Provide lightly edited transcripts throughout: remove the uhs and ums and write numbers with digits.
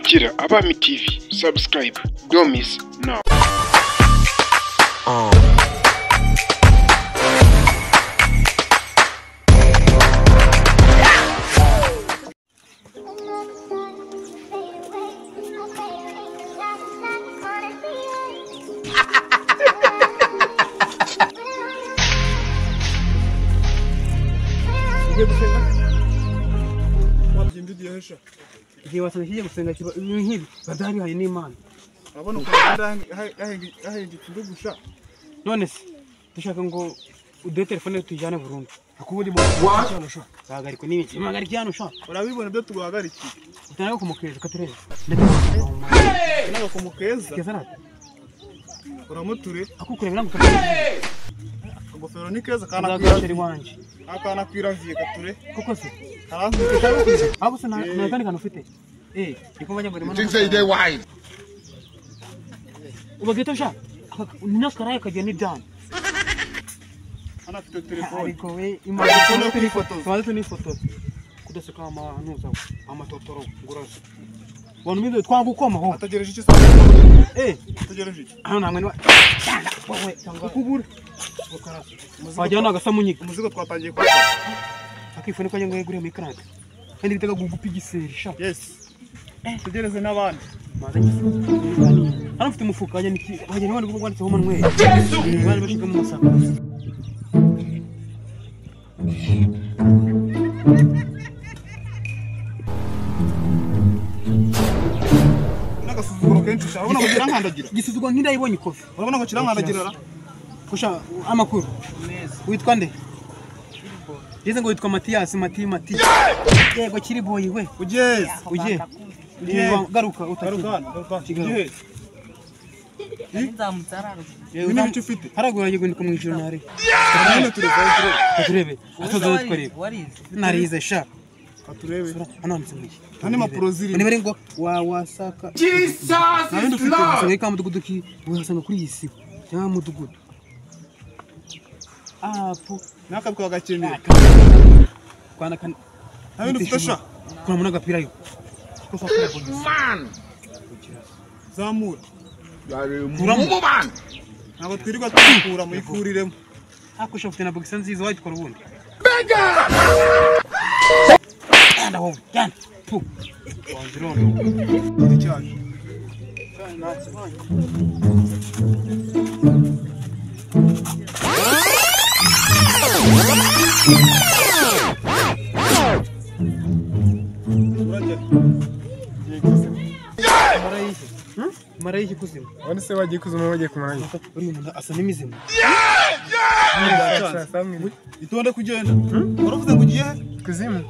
Kurikira Abami TV. Subscribe. Don't miss now. Igihe wasanga gusenga kiba nk'ibi badari haye n'Imana. Urabona ko ahengitse ndugusha. None se dushaka ngo ude telefone tujyane Burundi. Akubundi mu cyano sha. Bahagarikwe n'ibiki? Bahagarikwe hano sha. Urabibona byo tuguhagarikiye. Utanaga kumukeza katureze. Naga kumukeza. Kezarate. Uramuture. Akukureba ngukatire. Ngofero ni keza kana kwirasheri wanje. Akana kwiraviye kature. Koko se. Karanze. Abo se na kandi kana ufite. Ndiko bajya muri mana. Say they wise. Ubagita sha. Nina karaye kaje ni dan. Ana afite telefone. Ariko we imana turi foto. Twaje ni foto. Kudaseka amanuza amatotoro nguraje. Wanu minde twangukoma ho. Atagereje iki? Atagereje iki? Hano namwe ni wowe cyangwa kubura. Wajyana agasamunyika. Umuzigo twatangiye kwaka. Akifone ko ngo yegure mu ikrante. Kandi bitega gugupa igiseri sha. Yes. Tugereze n'abandi. Hano mfite umufuka ajya niki. Hajya n'abandi kuko kwanditseho Manuel. Bari bashika mu musaka. Nagasuzuguro kenshi sha. Urabona ko kirankandagira. Gisuzugwa nk'indayibonye ikofi. Urabona ko kirankandagira. Kusha amakuru. Witwa nde? Yeze ngo witwa Mathias Mati. Yego kiri boyi we. Ugeze. Ugiye. Garuka utaruka. Ugeze. Nzamutsararo. Ni bicu ufite. Haragura yego ndiko mu ijoro nari. None Turebe. Atoza twarebe. Narize sha. Katurebe. Hano mtsimiki. Hani mapuro ziri. Ni bari ngo wasaka. Jesus. Nabindi ufite usanga ka mudugudu ki wasanga kuri yisi. Cyangwa mudugudu. Apo nakabwa gakeneye. Kwana kan. Nabindi ufite sha. Kuna munaga pira yo. Man. Zamura. Muramu man. Nabo twirirwa tukura mu ikuriremo. Akusha ufite na box nziza wayikora ubundi. Bega. Anda ho. Yan. Pu. Wanzirondo. Ni cyaje. Marayi kuzimu. Wani se bagiye kuzuma bagiye kumarayi. Uri umuntu asa n'imizimu. Itonde kugenda. Waravuze ngo ugiye Kuzimu.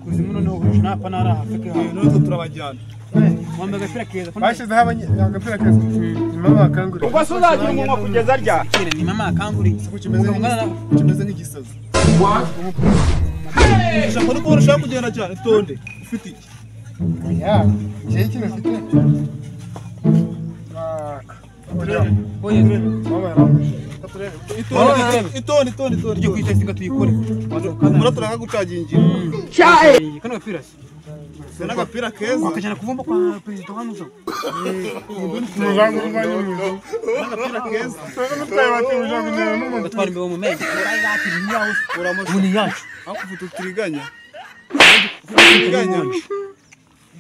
Kuzimu noneho napa nara afike ha. None turabajyana. Wambaye agapira keza. Bashizeho agapira keza. Mama akanguri. Ubwo suzagira umunwa kugeza rya. Ni mama akanguri. Kimeze nk'igisazi. Ushaka no kubona ushaka kugenda cyane itonde. Ufite iki? Ya, je kino fite. Oye, Mama yaramuje. Itonde. tujye kwitesinga tuyikore. Mura turakagucagingira. Cyae. Kano gapira. Sana agapira keza. Wakajana kuvumba kwa president wa nuzo. Muzangu ruvanye mu. Agapira keza. Mutaye bati muzangu nero n'umuntu. Batwara imbeho mu menyo. Bari bati nyawo. Muni yacu. Akufuta utiriganya.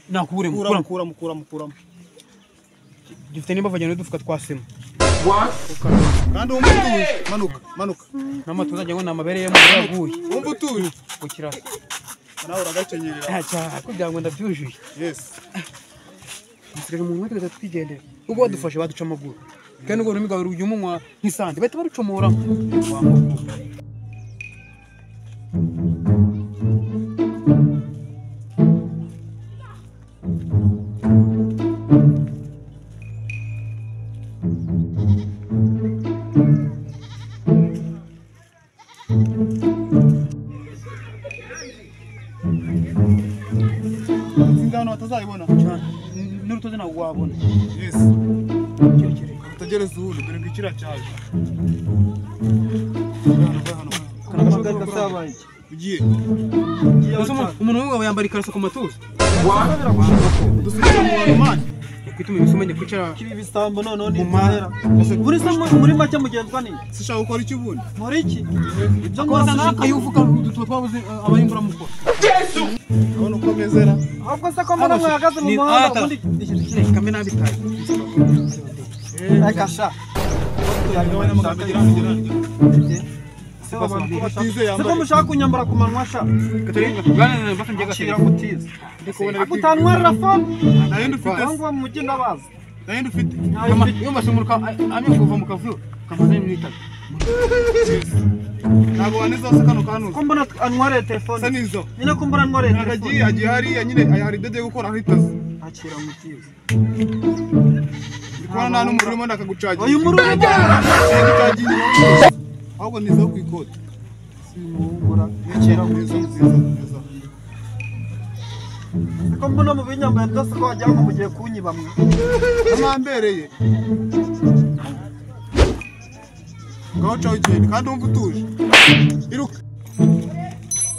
Nakure mukura. Dufite nimba vajana dufuka twasema. Kandi umutuje manuka. Namatuza njye ngo namabere ye mu yaguye. Umutuje Kukira. nawe uragakenyerera. Acha kugira ngo ndabyujuye. Yes. Musirega mu mwete gato twigendera. Ubwo badufashe baduca amaguru. Kandi ubwo rumiga rujya umunwa nk'isande. Bahita barucomora. Singano batazayibona. N'urutoze nawe wabona. Yes. Utagereza ubundi dore ngikira cyaje. Kana gashaka kasabaye. Ugiye. Umuntu w'umugabo yambara ikaraso ku matuza. kwituma ibisumenye kwicara kibi bisambo none ni mahera buri se muri make mugenzwa ni sishaka gukora iki bundi muri iki ibyo ngoza nakayuvuka twabuze abayimbura mukora Yesu abona uko mezera ahubwo se ko mbona mwahagaze mu muhanda ubundi ikintu kire kamena bitaye akasha Siko mushaka kunyambara ku manwa sha Gane batungiye gashira mutiza Akutanwarira phone nayo ndufite ngo mujye ndabaza nayo ndufite iyo masumuruka amye kuva mu kavuyo kamaze mwita ntabwo waneza se kano kanuza ko mbona anware telefone se nizo nyine ko mbona anware telefone agiye hari nyine hari dede gukora ahitaze akira mutiza ndikubona nta n'umuriro urimo ndakagucagira uyu muriro ahubwo nizo kwikota simubura yakira nziza ko mbona mu binyambaye byose ko wajya ngo mugiye kunyiba mwe amambereye ngaho caho igenda kandi wumva utuje iruka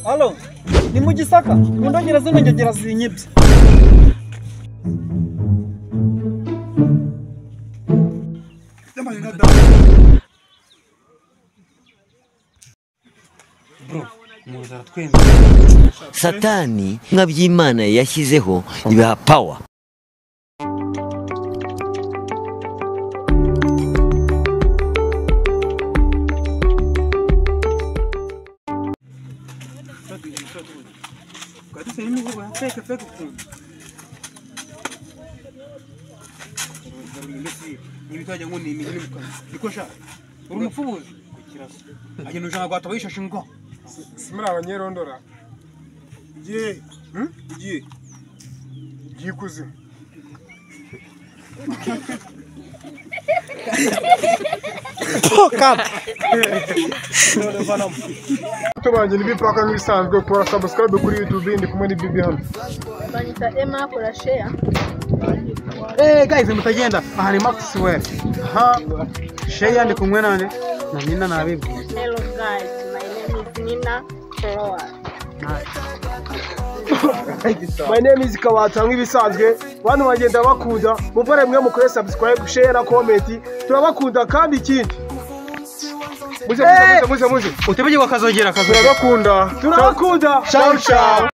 Halo ni mu Gisaka ndongera zino ngegera zinyibye Satani nk'aby'Imana yashyizeho ibaha power. Nibitaje ngo ni imini mukana nikosha uri umufubuzi kukiraso agenda ujana gwata bayishashe ngo simura abanyerondora giye giye kuzimu tubanje n'ibipaka nk'ibisanzwe kora subscribe kuri YouTube ndi kumwe n'Bibi hano Banyita Emma kora share. guys mutagenda aha ni Maxwell ha share ndi kumwe nane na Nina nabibu Hello guys, my name is Nina Flora. My name is Kawata nk'ibisanzwe bantu bagenda bakunda muvore mwe mukore subscribe share na comment turabakunda kandi ikindi muze utebeye wakazogera turabakunda ciao ciao